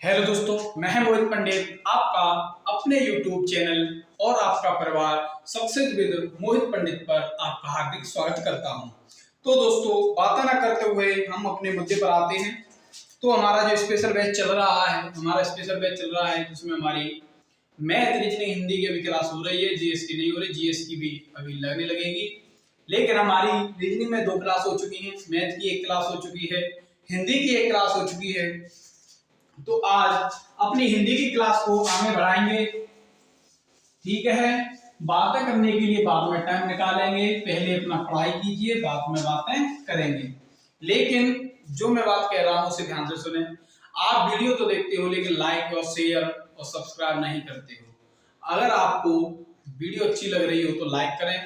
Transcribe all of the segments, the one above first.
Hello दोस्तों, मैं मोहित पंडित आपका अपने YouTube चैनल और आपका परिवार सक्सेस विद मोहित पंडित पर आपका हार्दिक स्वागत करता हूं। तो दोस्तों, बातें ना करते हुए हम अपने मुद्दे पर आते हैं। तो हमारा जो स्पेशल बैच चल रहा है जिसमें हमारी मैथ, रीजनिंग, हिंदी की अभी क्लास हो रही है। जीएस की नहीं हो रही, जीएस की भी अभी लगने लगेगी। लेकिन हमारी रीजनिंग में 2 क्लास हो चुकी हैं, मैथ की 1 क्लास हो चुकी है, हिंदी की 1 क्लास हो चुकी है। तो आज अपनी हिंदी की क्लास को आगे बढ़ाएंगे। ठीक है, बातें करने के लिए बाद में टाइम निकालेंगे। पहले अपना पढ़ाई कीजिए, बाद में बातें करेंगे। लेकिन जो मैं बात कह रहा हूं उसे ध्यान से सुने। आप वीडियो तो देखते हो लेकिन लाइक और शेयर और सब्सक्राइब नहीं करते हो। अगर आपको वीडियो अच्छी लग रही हो तो लाइक करें,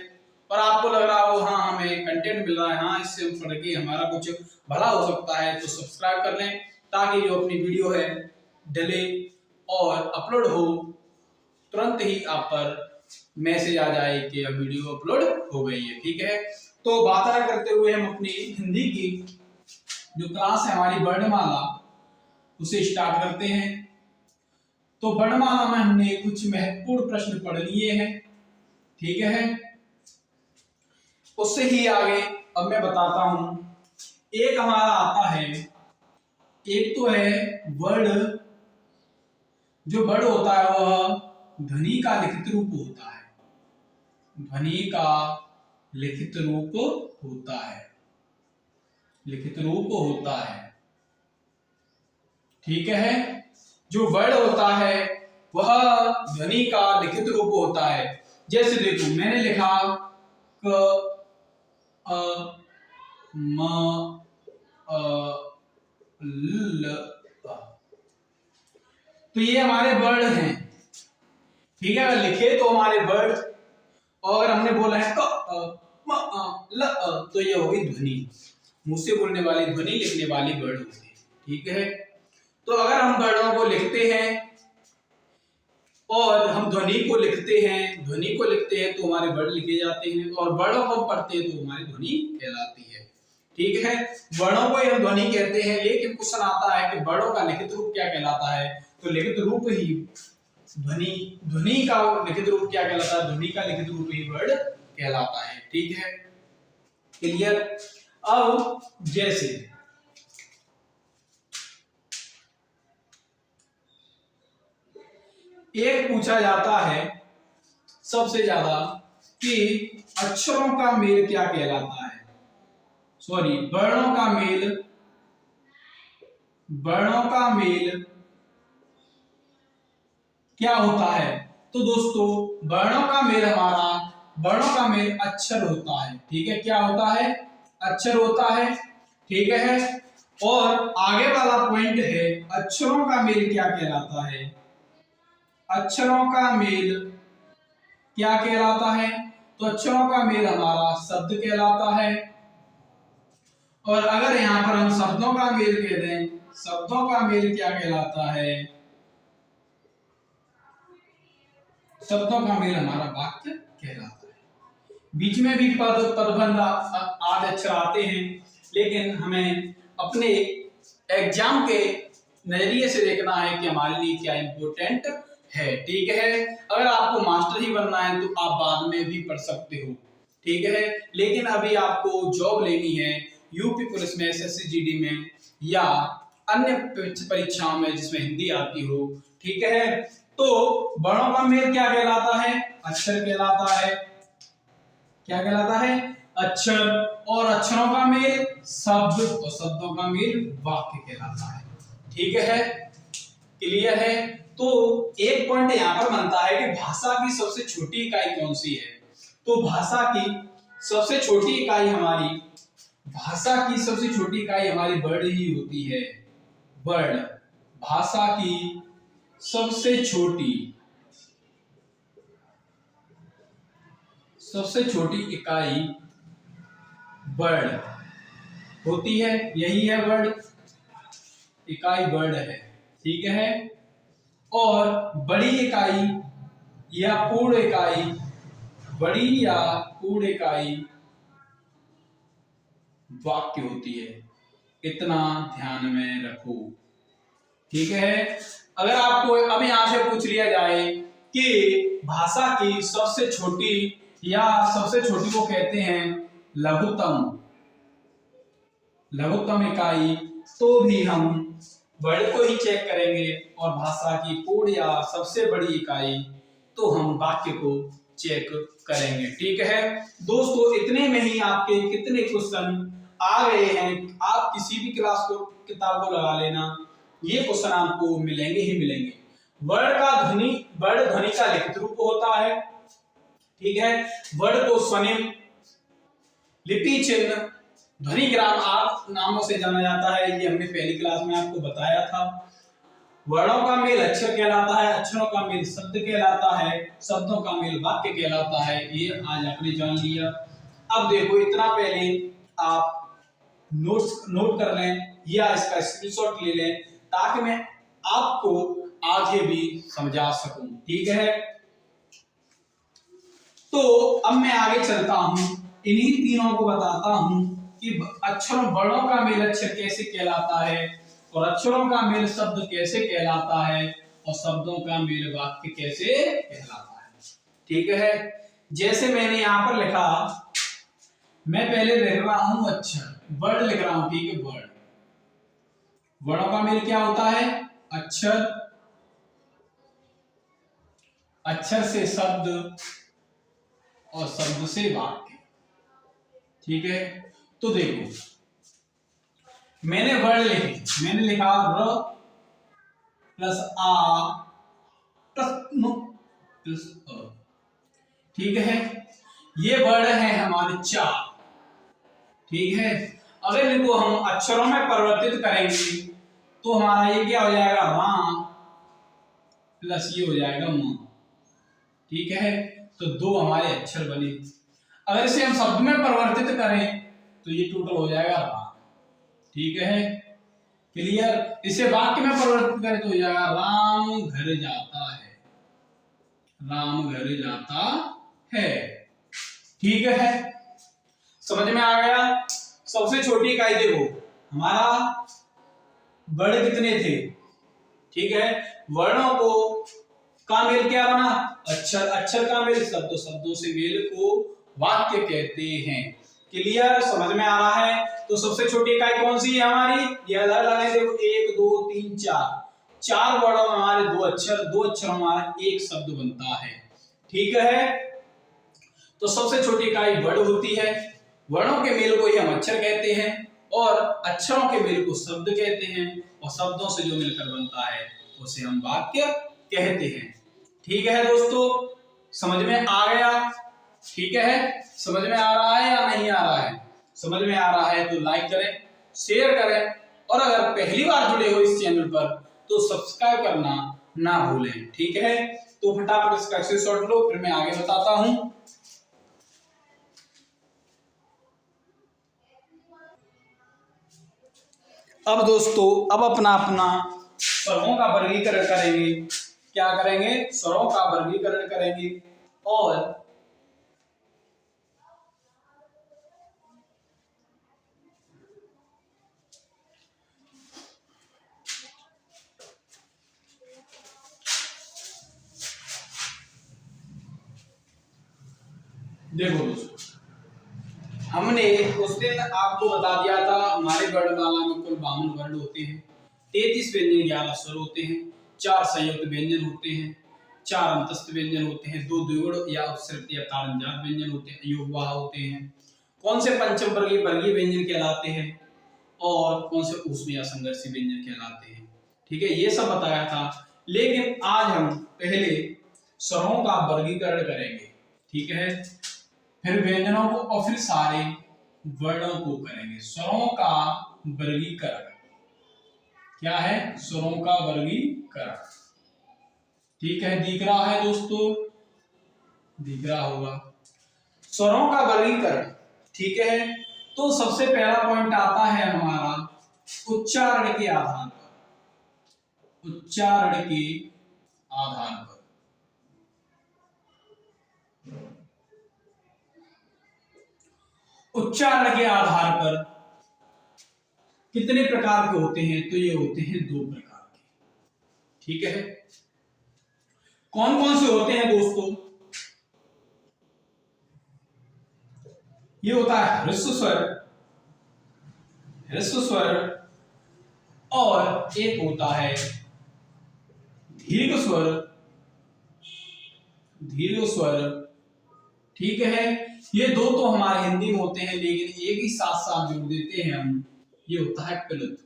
और आपको लग रहा हो हाँ हमें कंटेंट मिल रहा है, हाँ इससे पढ़ के हमारा कुछ भला हो सकता है, तो सब्सक्राइब कर लें ताकि जो अपनी वीडियो है डिले और अपलोड हो तुरंत ही आप पर मैसेज आ जाए कि अब वीडियो अपलोड हो गई है। ठीक है, तो बात करते हुए हम अपनी हिंदी की जो क्लास है हमारी वर्णमाला उसे स्टार्ट करते हैं। तो वर्णमाला में हमने कुछ महत्वपूर्ण प्रश्न पढ़ लिए हैं। ठीक है, उससे ही आगे अब मैं बताता हूं। एक हमारा आता है, एक तो है वर्ड। जो वर्ड होता है वह ध्वनि का लिखित रूप होता है। ध्वनि का लिखित रूप होता है, लिखित रूप होता है। ठीक है, जो वर्ड होता है वह ध्वनि का लिखित रूप होता है। जैसे देखो मैंने लिखा क अ म अ ल अ। तो ये हमारे वर्ड हैं। ठीक है, अगर लिखे तो हमारे वर्ड, और अगर हमने बोला है क म ल तो ये होगी ध्वनि। मुंह से बोलने वाली ध्वनि, लिखने वाली वर्ड होती है। ठीक है, तो अगर हम वर्डों को लिखते हैं और हम ध्वनि को लिखते हैं तो हमारे वर्ड लिखे जाते हैं, और वर्डों को पढ़ते हैं तो हमारी ध्वनि कहलाती है। ठीक है, वर्णों को हम ध्वनि कहते हैं। लेकिन क्वेश्चन आता है कि वर्णों का लिखित रूप क्या कहलाता है, तो लिखित रूप ही ध्वनि, ध्वनि का लिखित रूप क्या कहलाता है, ध्वनि का लिखित रूप ही वर्ड कहलाता है। ठीक है, क्लियर। अब जैसे एक पूछा जाता है सबसे ज्यादा कि अक्षरों का मेल क्या कहलाता है, सॉरी वर्णों का मेल, वर्णों का मेल क्या होता है। तो दोस्तों वर्णों का मेल हमारा, वर्णों का मेल अक्षर होता है। ठीक है, क्या होता है, अक्षर होता है। ठीक है, और आगे वाला पॉइंट है अक्षरों का मेल क्या कहलाता है। अक्षरों का मेल क्या कहलाता है, तो अक्षरों का मेल हमारा शब्द कहलाता है। और अगर यहां पर हम शब्दों का मेल कह दें, शब्दों का मेल क्या कहलाता है, शब्दों का मेल हमारा वाक्य कहलाता है। बीच में भी पदबंध आदि अक्षर आते हैं, लेकिन हमें अपने एग्जाम के नजरिए से देखना है कि हमारे लिए क्या इंपॉर्टेंट है। ठीक है, अगर आपको मास्टर ही बनना है तो आप बाद में भी पढ़ सकते हो। ठीक है, लेकिन अभी आपको जॉब लेनी है यूपी पुलिस में, एसएससी जीडी में, या अन्य परीक्षाओं में जिसमें हिंदी आती हो। ठीक है, तो वर्णों का मेल क्या कहलाता है, अक्षर कहलाता है। क्या कहलाता है, अक्षर। और अक्षरों का मेल शब्द, और शब्दों का मेल वाक्य कहलाता है। ठीक है, क्लियर है। तो एक पॉइंट यहां पर बनता है कि भाषा की सबसे छोटी इकाई कौन सी है। तो भाषा की सबसे छोटी इकाई हमारी, भाषा की सबसे छोटी इकाई हमारी वर्ड ही होती है। वर्ड, भाषा की सबसे छोटी इकाई वर्ड होती है। यही है वर्ड, इकाई वर्ड है। ठीक है, और बड़ी इकाई या पूर्ण इकाई, बड़ी या पूर्ण इकाई वाक्य होती है। इतना ध्यान में रखो। ठीक है। अगर आपको अब यहां से पूछ लिया जाए कि भाषा की सबसे छोटी या सबसे छोटी को कहते हैं लघुत्तम, लघुत्तम इकाई, तो भी हम वर्ड को ही चेक करेंगे, और भाषा की पूर्ण या सबसे बड़ी इकाई तो हम वाक्य को चेक करेंगे। ठीक है दोस्तों, इतने में ही आपके कितने क्वेश्चन आ गए हैं। आप किसी भी क्लास को किताब को लगा लेना, ये क्वेश्चन आपको मिलेंगे ही मिलेंगे। वर्ड का ध्वनि, वर्ड ध्वनि का लिखित रूप होता है। ठीक है, वर्ड को स्वनिम, लिपि चिन्ह, ध्वनिग्राम आदि नामों से जाना जाता है। ये हमने पहली क्लास में आपको बताया था। वर्णों का मेल अक्षर कहलाता है, अक्षरों का मेल शब्द कहलाता है, शब्दों का मेल वाक्य कहलाता है। ये आज आपने जान लिया। अब देखो, इतना पहले आप नोट कर लें या इसका स्क्रीनशॉट ले लें, ताकि मैं आपको आगे भी समझा सकूं। ठीक है, तो अब मैं आगे चलता हूं, इन्हीं तीनों को बताता हूं कि अक्षरों, वर्णों का मेल अक्षर कैसे कहलाता है, और अक्षरों का मेल शब्द कैसे कहलाता है, और शब्दों का मेल वाक्य कैसे कहलाता है। ठीक है, जैसे मैंने यहां पर लिखा, मैं पहले लिख रहा हूं अक्षर, वर्ड लिख रहा हूं। ठीक है, वर्ड, वर्णों का मेल क्या होता है? अक्षर, अक्षर से शब्द, और शब्द से वाक्य। ठीक है, तो देखो, मैंने वर्ड लिखे, मैंने लिखा र प्लस आ प्लस न प्लस अ। ठीक है, ये वर्ड है हमारे चार। ठीक है, अगर इनको हम अक्षरों में परिवर्तित करेंगे तो हमारा ये क्या हो जाएगा? राम प्लस ये हो जाएगा म। ठीक है, तो दो हमारे अक्षर बने। अगर इसे हम शब्द में परिवर्तित करें तो ये टोटल हो जाएगा राम। ठीक है, क्लियर? इसे वाक्य में परिवर्तित करें तो हो जाएगा राम घर जाता है, राम घर जाता है। ठीक है, समझ में आ गया? सबसे छोटी इकाई देखो, हमारा वर्ड कितने थे? ठीक है, वर्णों को का मेल क्या बना? अक्षर, अक्षर का मेल शब्द, शब्दों से मेल को वाक्य कहते हैं। क्लियर? समझ में आ रहा है? तो सबसे छोटी इकाई कौन सी है हमारी? ये अलग अलग है, देखो 1 2 3 4, चार वर्णों में हमारे दो अक्षर, दो अक्षर हमारा एक शब्द बनता है। ठीक है, तो सबसे छोटी इकाई वर्ड होती है। वर्णों के मेल को ही हम अक्षर कहते हैं, और अक्षरों के मेल को शब्द कहते हैं, और शब्दों से जो मिलकर बनता है उसे हम वाक्य कहते हैं। ठीक है दोस्तों, समझ में आ गया? ठीक है, समझ में आ रहा है या नहीं आ रहा है? समझ में आ रहा है तो लाइक करें, शेयर करें, और अगर पहली बार जुड़े हो इस चैनल पर तो सब्सक्राइब करना ना भूलें। ठीक है, तो फटाफट इसका स्क्रीनशॉट लो, फिर मैं आगे बताता हूं। अब दोस्तों, अब अपना अपना स्वरों का वर्गीकरण करेंगे। क्या करेंगे? स्वरों का वर्गीकरण करेंगे। और देखो दोस्तों, हमने उस दिन आपको बता दिया था हमारे वर्णमाला में कुल 52 वर्ण होते हैं, 33 व्यंजन, 11 स्वर होते हैं, 4 संयुक्त व्यंजन होते हैं, 4 अंतस्थ व्यंजन होते हैं, 2 द्विगुण या उपसर्ग या ताड़नजात व्यंजन होते हैं, योगवाह होते हैं। कौन से पंचम वर्गीय वर्गीय व्यंजन कहलाते हैं, और कौन से ऊष्म या संघर्षी व्यंजन कहलाते हैं। ठीक है, ये सब बताया था। लेकिन आज हम पहले स्वरों का वर्गीकरण करेंगे। ठीक है, फिर व्यंजनों को, और फिर सारे वर्णों को करेंगे। स्वरों का वर्गीकरण क्या है? स्वरों का वर्गीकरण। ठीक है, दिख रहा है दोस्तों? दिख रहा होगा। स्वरों का वर्गीकरण। ठीक है, तो सबसे पहला पॉइंट आता है हमारा उच्चारण के आधार पर। उच्चारण के आधार पर, उच्चारण के आधार पर कितने प्रकार के होते हैं? तो ये होते हैं 2 प्रकार के। ठीक है। कौन कौन से होते हैं दोस्तों? ये होता है ह्रस्व स्वर, ह्रस्व स्वर, और एक होता है दीर्घ स्वर, दीर्घ स्वर। ठीक है। ये दो तो हमारे हिंदी में होते हैं, लेकिन एक ही साथ साथ जोड़ देते हैं हम, ये होता है प्लुत,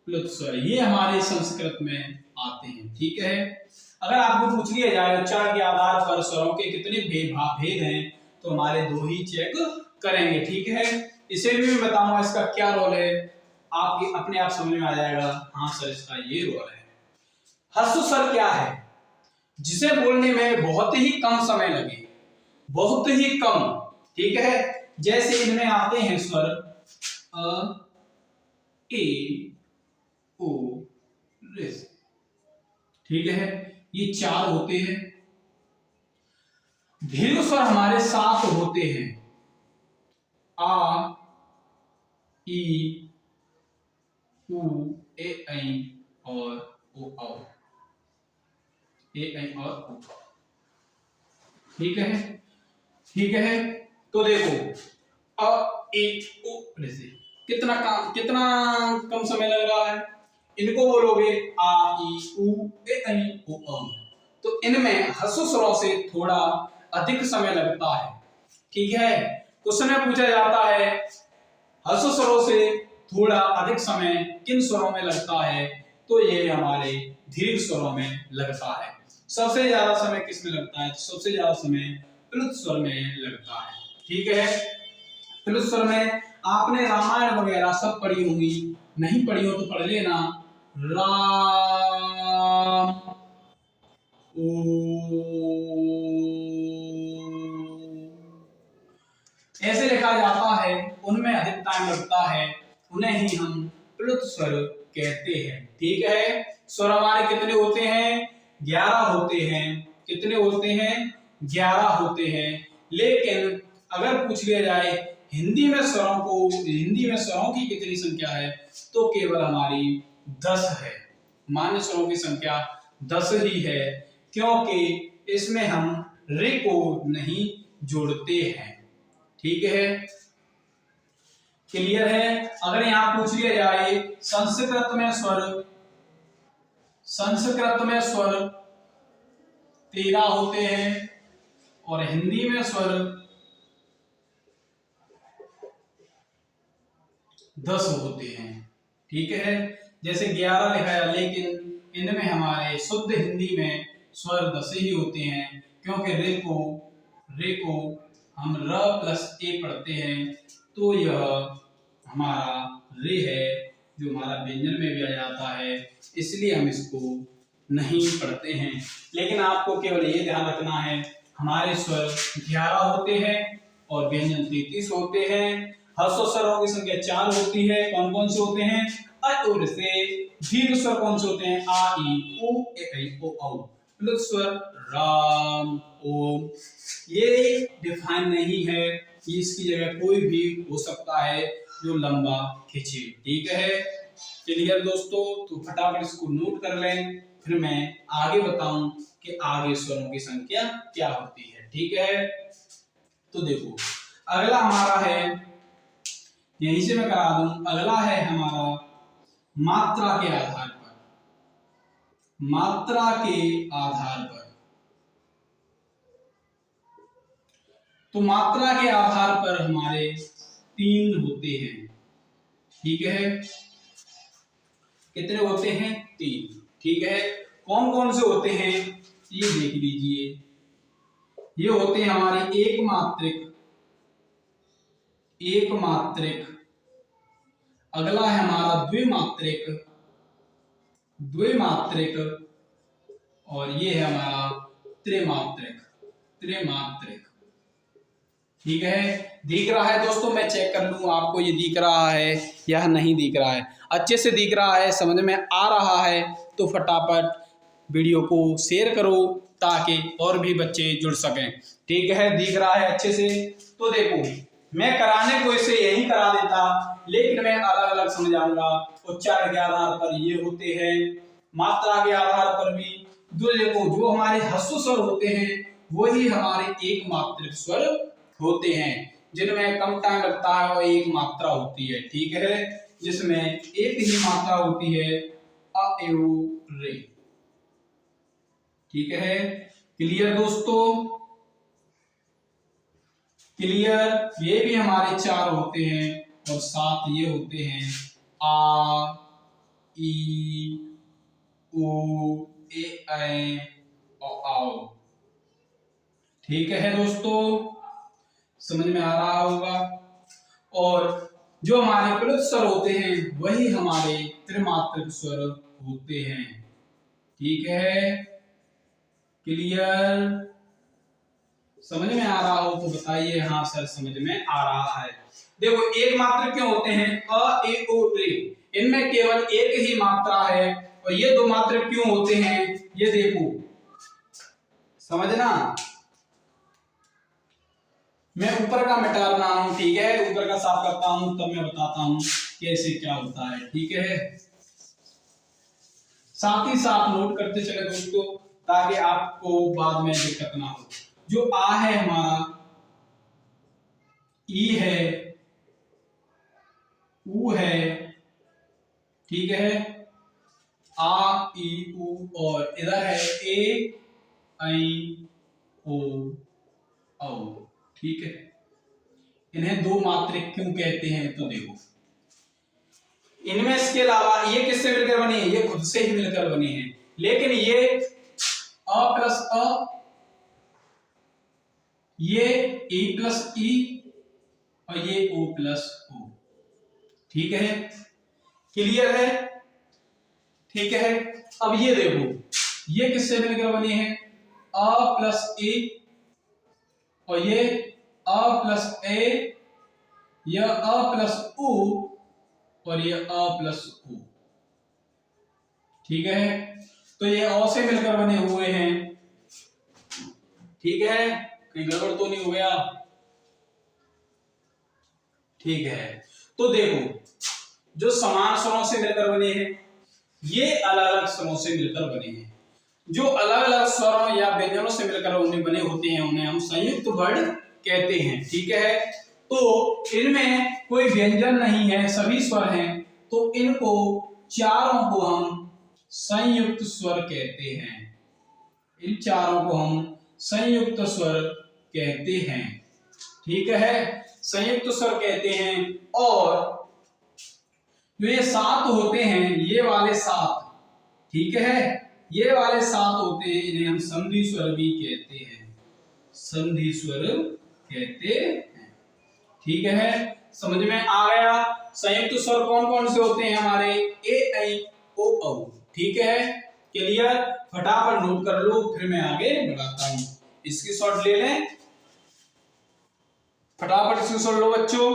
प्लुत स्वर। ये हमारे संस्कृत में आते हैं। ठीक है। अगर आपको पूछ लिया जाए उच्चारण के आधार पर स्वरों के कितने भेद हैं, तो हमारे दो ही चेक करेंगे। ठीक है। इसे भी मैं बताऊंगा इसका क्या रोल है, आपके अपने आप समझ में आ जाएगा। हाँ सर, इसका ये रोल है। ह्रस्व स्वर क्या है? जिसे बोलने में बहुत ही कम समय लगे, बहुत ही कम। ठीक है। जैसे इनमें आते हैं स्वर अ, ए, ओ, ऋ। ठीक है। ये 4 होते हैं। दीर्घ स्वर हमारे 7 होते हैं। आ, ई, उ, ए, ऐ और ओ, औ। ए, ऐ और ओ। ठीक है। ठीक है। तो देखो अ, ए, ओ, जैसे कितना कम समय लग रहा है। इनको बोलोगे आ, ई, उ, ए, ऐ, ओ, औ। तो इनमें ह्रस्व स्वरों से थोड़ा अधिक समय लगता है। ठीक है। क्वेश्चन में पूछा जाता है ह्रस्व स्वरों से थोड़ा अधिक समय किन स्वरों में लगता है, तो ये हमारे दीर्घ स्वरों में लगता है। सबसे ज्यादा समय किस में लगता है? सबसे ज्यादा समय प्लुत स्वर में लगता है। ठीक है। प्लुत स्वर में आपने रामायण वगैरह सब पढ़ी होंगी, नहीं पढ़ी हो तो पढ़ लेना। राम, ओ, ऐसे लिखा जाता है, उनमें अधिक टाइम लगता है, उन्हें ही हम प्लुत स्वर कहते हैं। ठीक है। स्वर हमारे कितने होते हैं? 11 होते हैं। कितने होते हैं? 11 होते हैं। लेकिन अगर पूछ लिया जाए हिंदी में स्वरों की कितनी संख्या है, तो केवल हमारी 10 है। मान्य स्वरों की संख्या 10 ही है, क्योंकि इसमें हम रे को नहीं जोड़ते हैं। ठीक है। क्लियर है। अगर यहां पूछ लिया जाए संस्कृत में स्वर 13 होते हैं और हिंदी में स्वर 10 होते हैं। ठीक है। जैसे 11 लिखा है, लेकिन इनमें हमारे शुद्ध हिंदी में स्वर 10 ही होते हैं, क्योंकि रे को हम र प्लस ए पढ़ते हैं, तो यह हमारा रे है, जो हमारा व्यंजन में भी आ जाता है, इसलिए हम इसको नहीं पढ़ते हैं। लेकिन आपको केवल ये ध्यान रखना है, हमारे स्वर 11 होते हैं और व्यंजन 33 होते हैं। ह्रस्व स्वरों की संख्या 4 होती है। कौन कौन से होते हैं? अ, उर से। दीर्घ स्वर कौन से होते हैं? आ, ई, उ, ए, ऐ, ओ, औ। प्लुत स्वर राम, ओम। ये डिफाइन नहीं है, इसकी जगह कोई भी हो सकता है जो लंबा खींचे। ठीक है। क्लियर दोस्तों? तो फटाफट इसको नोट कर लें, फिर मैं आगे बताऊं कि आगे स्वरों की संख्या क्या होती है। ठीक है। तो देखो अगला हमारा है, यहीं से मैं करा दूं, अगला है हमारा मात्रा के आधार पर। मात्रा के आधार पर, तो मात्रा के आधार पर हमारे 3 होते हैं। ठीक है। कितने होते हैं? 3। ठीक है। कौन कौन से होते हैं ये देख लीजिए। ये होते हैं हमारे एक मात्रिक, अगला है हमारा द्विमात्रिक, और ये है हमारा त्रिमात्रिक। ठीक है। दिख रहा है दोस्तों? मैं चेक कर लूं आपको ये दिख रहा है या नहीं दिख रहा है। अच्छे से दिख रहा है, समझ में आ रहा है, तो फटाफट वीडियो को शेयर करो ताकि और भी बच्चे जुड़ सकें। ठीक है। दिख रहा है अच्छे से? तो देखो मैं कराने को इसे यही करा देता, लेकिन मैं अलग अलग समझाऊंगा। उच्चारण के आधार पर ये होते हैं, मात्रा के आधार पर भी। जो देखो जो हमारे ह्रस्व स्वर होते हैं वही हमारे एक मात्रिक स्वर होते हैं, जिनमें कम टाइम लगता है और एक मात्रा होती है, ठीक है, जिसमें एक ही मात्रा होती है अ ए उ रे। ठीक है, क्लियर दोस्तों, क्लियर। ये भी हमारे चार होते हैं और सात ये होते हैं आ ई उ ए ऐ और आओ। ठीक है दोस्तों, समझ में आ रहा होगा। और जो हमारे प्लुत स्वर होते हैं वही हमारे त्रिमात्रिक स्वर होते हैं। ठीक है, क्लियर, समझ में आ रहा हो तो बताइए हाँ सर समझ में आ रहा है। देखो एक मात्रिक क्यों होते हैं अ ए ओ रे, इनमें केवल एक ही मात्रा है, और ये दो मात्रिक क्यों होते हैं ये देखो, समझना। मैं ऊपर का मिटा रहा हूं, ठीक है, ऊपर का साफ करता हूं तब मैं बताता हूं कैसे क्या होता है। ठीक है, साथ ही साथ नोट करते चले दोस्तों ताकि आपको बाद में दिक्कत ना हो। जो आ है हमारा, ई है, ऊ है, ठीक है, आ ई उ, और इधर है ए ऐ ओ औ। ठीक है, इन्हें दो मात्रिक क्यों कहते हैं तो देखो, इनमें इसके अलावा ये किससे मिलकर बनी है, ये खुद से ही मिलकर बनी है, लेकिन ये अ प्लस अ, ये ई प्लस ई, और ये ओ प्लस ओ। ठीक है, क्लियर है। ठीक है, अब ये देखो ये किससे मिलकर बनी है अ प्लस ए, और ये अ प्लस ए, यह अ प्लस उ, और ये अ प्लस उ। ठीक है, तो ये अ से मिलकर बने हुए हैं। ठीक है, कहीं गड़बड़ तो नहीं हो गया। ठीक है, तो देखो जो समान स्वरों से मिलकर बने हैं ये अलग अलग स्वरों से मिलकर बने हैं। जो अलग अलग स्वरों या व्यंजनों से मिलकर उन्हें बने होते हैं उन्हें हम संयुक्त वर्ण कहते हैं। ठीक है, तो इनमें कोई व्यंजन नहीं है, सभी स्वर हैं, तो इनको चारों को हम संयुक्त स्वर कहते हैं। इन चारों को हम संयुक्त स्वर कहते हैं। ठीक है, संयुक्त स्वर कहते हैं। और जो ये सात होते हैं, ये वाले सात, ठीक है, ये वाले सात होते हैं, इन्हें हम संधि स्वर भी कहते हैं, संधि स्वर कहते हैं। ठीक है, समझ में आ गया। संयुक्त स्वर कौन कौन से होते हैं हमारे ए ऐ ओ औ। ठीक है, क्लियर, फटाफट नोट कर लो फिर मैं आगे बढ़ाता हूं। इसकी शॉट ले लें, फटाफट इसकी शॉट लो बच्चों।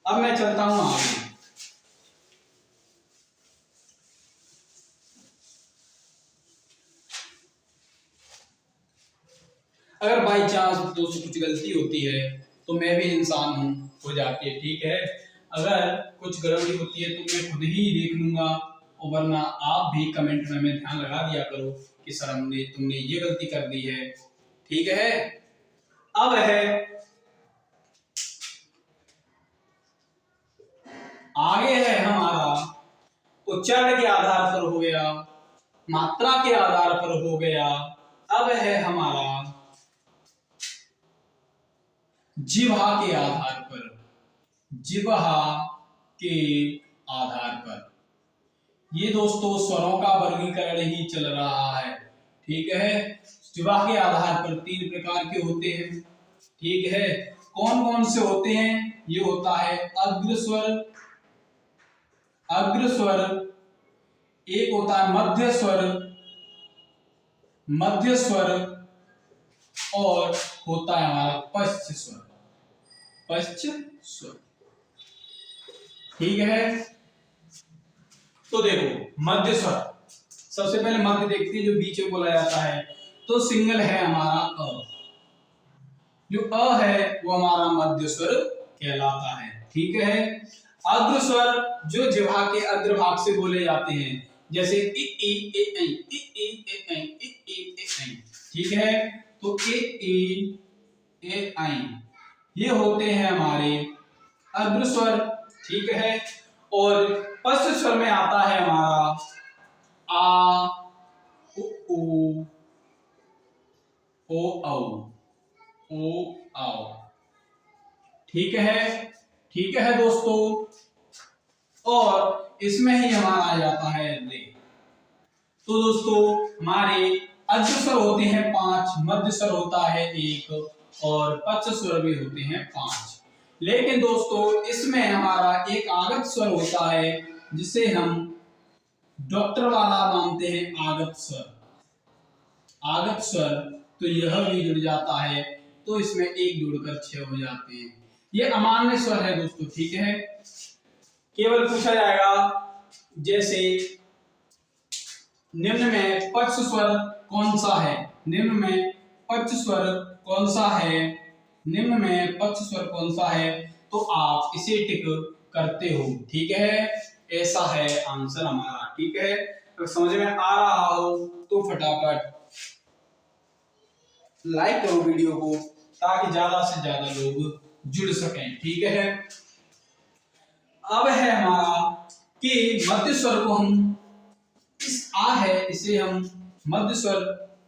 अब मैं चलता हूं आगे। अगर बाई चांस दोस्तों कुछ गलती होती है तो मैं भी इंसान हूं, हो जाती है। ठीक है, अगर कुछ गड़बड़ी होती है तो मैं खुद ही देख लूंगा, और वरना आप भी कमेंट में ध्यान लगा दिया करो कि सर तुमने ये गलती कर दी है। ठीक है, अब है आगे है हमारा उच्चारण के आधार पर हो गया, मात्रा के आधार पर हो गया। अब है हमारा जिह्वा के आधार पर, जिह्वा के आधार पर। ये दोस्तों स्वरों का वर्गीकरण ही चल रहा है। ठीक है, जिह्वा के आधार पर तीन प्रकार के होते हैं। ठीक है, कौन कौन से होते हैं, ये होता है अग्रस्वर, अग्रस्वर, एक होता है मध्य स्वर, मध्य स्वर, और होता है हमारा पश्च स्वर, पश्च स्वर। ठीक है, तो देखो मध्य स्वर, सबसे पहले मध्य देखते हैं जो बीच में बोला जाता है, तो सिंगल है हमारा अ। जो अ है वो हमारा मध्य स्वर कहलाता है। ठीक है, अग्र स्वर जो जिह्वा के अग्रभाग से बोले जाते हैं जैसे इ ई ए ऐ, इ ई ए ऐ, इ ई ए ऐ। ठीक है, तो इ ई ए ऐ ये होते हैं हमारे अर्ध स्वर। ठीक है, और पश्च स्वर में आता है हमारा आ, उ, ओ, औ। ठीक है दोस्तों, और इसमें ही हमारा आ जाता है रे। तो दोस्तों हमारे अर्ध स्वर होते हैं 5, मध्य स्वर होता है 1 और पश्च स्वर भी होते हैं 5। लेकिन दोस्तों इसमें हमारा एक आगत स्वर होता है जिसे हम डॉक्टर वाला मानते हैं आगत स्वर। आगत स्वर तो यह भी जुड़ जाता है, तो इसमें 1 जुड़कर 6 हो जाते हैं। ये अमान्य स्वर है दोस्तों। ठीक है, केवल पूछा जाएगा जैसे निम्न में पश्च स्वर कौन सा है, निम्न में पश्च स्वर कौन सा है, निम्न में पश्च स्वर कौन सा है, तो आप इसे टिक करते हो। ठीक है, ऐसा है आंसर हमारा। ठीक है, तो समझ में आ रहा हो तो फटाफट लाइक करो वीडियो को, ताकि ज्यादा से ज्यादा लोग जुड़ सकें। ठीक है, अब है हमारा कि मध्य स्वर को हम इस आ है, इसे हम मध्य स्वर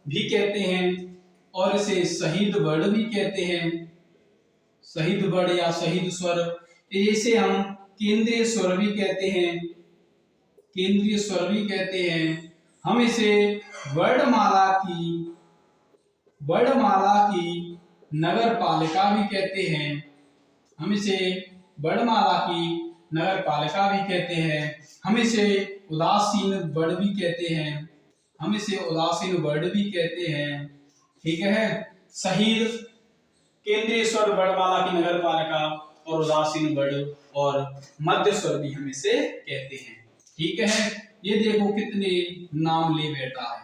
भी कहते हैं और इसे शहीद वर्ण भी कहते हैं, शहीद वर्ण या शहीद स्वर। इसे हम केंद्रीय स्वर भी कहते हैं, केंद्रीय स्वर भी कहते हैं। हम इसे वर्णमाला की नगर पालिका भी कहते हैं, हम इसे वर्णमाला की नगर पालिका भी कहते हैं। हम इसे उदासीन वर्ण भी कहते हैं, हम इसे उदासीन वर्ण भी कहते हैं। ठीक है, शहीद, केंद्रीय स्वर, वर्णमाला की नगर पालिका और उदासीन वर्ण और मध्य स्वर भी हम इसे कहते हैं। ठीक है, ये देखो कितने नाम ले बैठा है।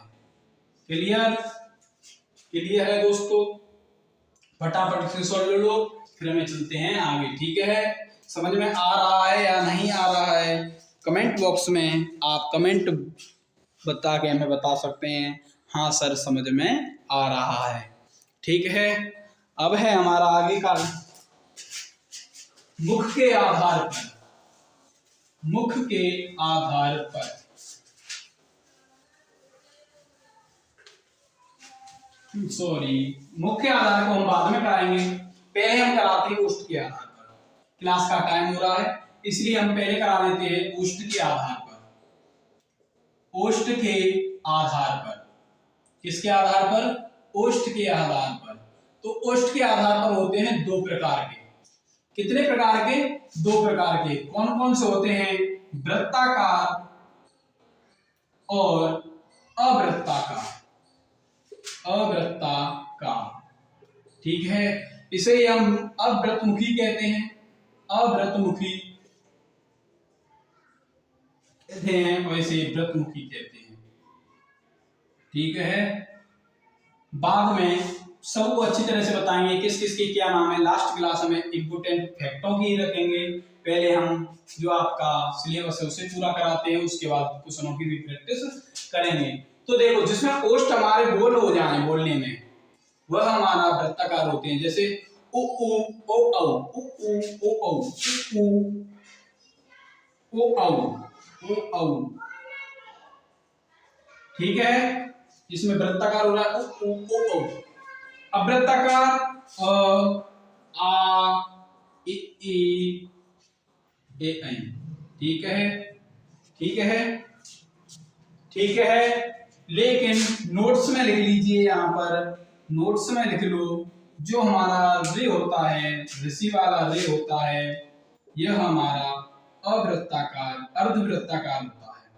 क्लियर है दोस्तों, फटाफट स्क्रीनशॉट ले लो, फिर हमें चलते हैं आगे। ठीक है, समझ में आ रहा है या नहीं आ रहा है, कमेंट बॉक्स में आप कमेंट बता के हमें बता सकते हैं हाँ सर समझ में आ रहा है। ठीक है, अब है हमारा आगे का मुख के आधार पर, मुख के आधार पर। सॉरी, मुख्य आधार को हम बाद में कराएंगे, पहले हम कराते हैं उष्ट के आधार पर। क्लास का टाइम हो रहा है इसलिए हम पहले करा लेते हैं उष्ट के आधार पर। उष्ट के आधार पर, किसके आधार पर? उष्ट के आधार पर। तो उष्ट के आधार पर होते हैं 2 प्रकार के। कितने प्रकार के? 2 प्रकार के। कौन कौन से होते हैं? वृत्ताकार और अवृत्ताकार। अवृत्ताकार। ठीक है, इसे हम अवृतमुखी कहते हैं, अवृतमुखी कहते हैं और इसे वृतमुखी कहते हैं। ठीक है, बाद में सबको अच्छी तरह से बताएंगे किस किस के क्या नाम है। लास्ट क्लास में इंपोर्टेंट फैक्टों की रखेंगे। पहले हम जो आपका सिलेबस है उसे पूरा कराते हैं, उसके बाद क्वेश्चनों की भी प्रैक्टिस करेंगे। तो देखो, जिसमें ओष्ठ हमारे गोल हो जाए बोलने में, वह हमारा वृत्ताकार होते हैं। जैसे उ उ ओ औ, उ उ ओ औ, उ ओ औ, ओ औ। ठीक है, इसमें वृत्ताकार हो रहा है उ उ ओ औ। अवृत्ताकार अ आ इ ई ए ऐ। ठीक है, ठीक है, ठीक है। लेकिन नोट्स में लिख लीजिए, यहाँ पर नोट्स में लिख लो, जो हमारा रे होता है, ऋषि वाला रे होता है, यह हमारा अवृत्ताकार, अर्धवृत्ताकार होता है,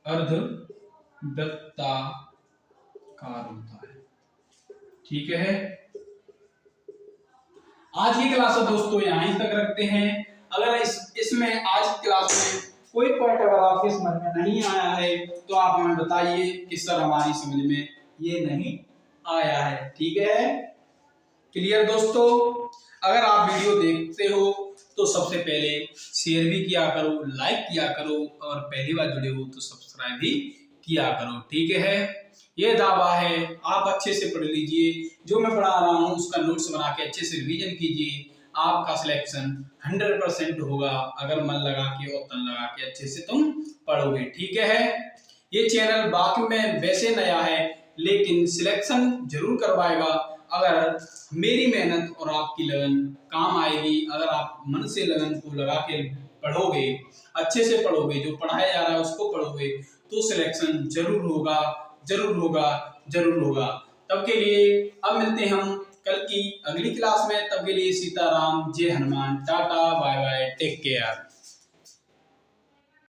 अर्धवृत्ताकार होता है। ठीक है, आज की क्लास दोस्तों यहीं तक रखते हैं। अगर इसमें आज की क्लास में कोई पॉइंट अगर आपके समझ में नहीं आया है तो आप हमें बताइए कि सर हमारी समझ में ये नहीं आया है। ठीक है, क्लियर दोस्तों? अगर आप वीडियो देखते हो तो सबसे पहले शेयर भी किया करो, लाइक किया करो और पहली बार जुड़े हो तो सब्सक्राइब भी किया करो। ठीक है, ये दावा है, आप अच्छे से पढ़ लीजिए, जो मैं पढ़ा रहा हूँ उसका नोट्स बना के अच्छे से रिवीजन कीजिए, आपका सिलेक्शन 100% होगा अगर मन लगा के और तन लगा के अच्छे से तुम पढ़ोगे। ठीक है, ये चैनल बाकी में वैसे नया है लेकिन सिलेक्शन जरूर करवाएगा अगर मेरी मेहनत और आपकी लगन काम आएगी। अगर आप मन से लगन को लगा के पढ़ोगे, अच्छे से पढ़ोगे, जो पढ़ाया जा रहा है उसको पढ़ोगे तो सिलेक्शन जरूर होगा, जरूर होगा, जरूर होगा। तब के लिए अब मिलते हैं हम कल की अगली क्लास में। तब के लिए सीताराम, जय Hanuman, tata, bye bye, take care.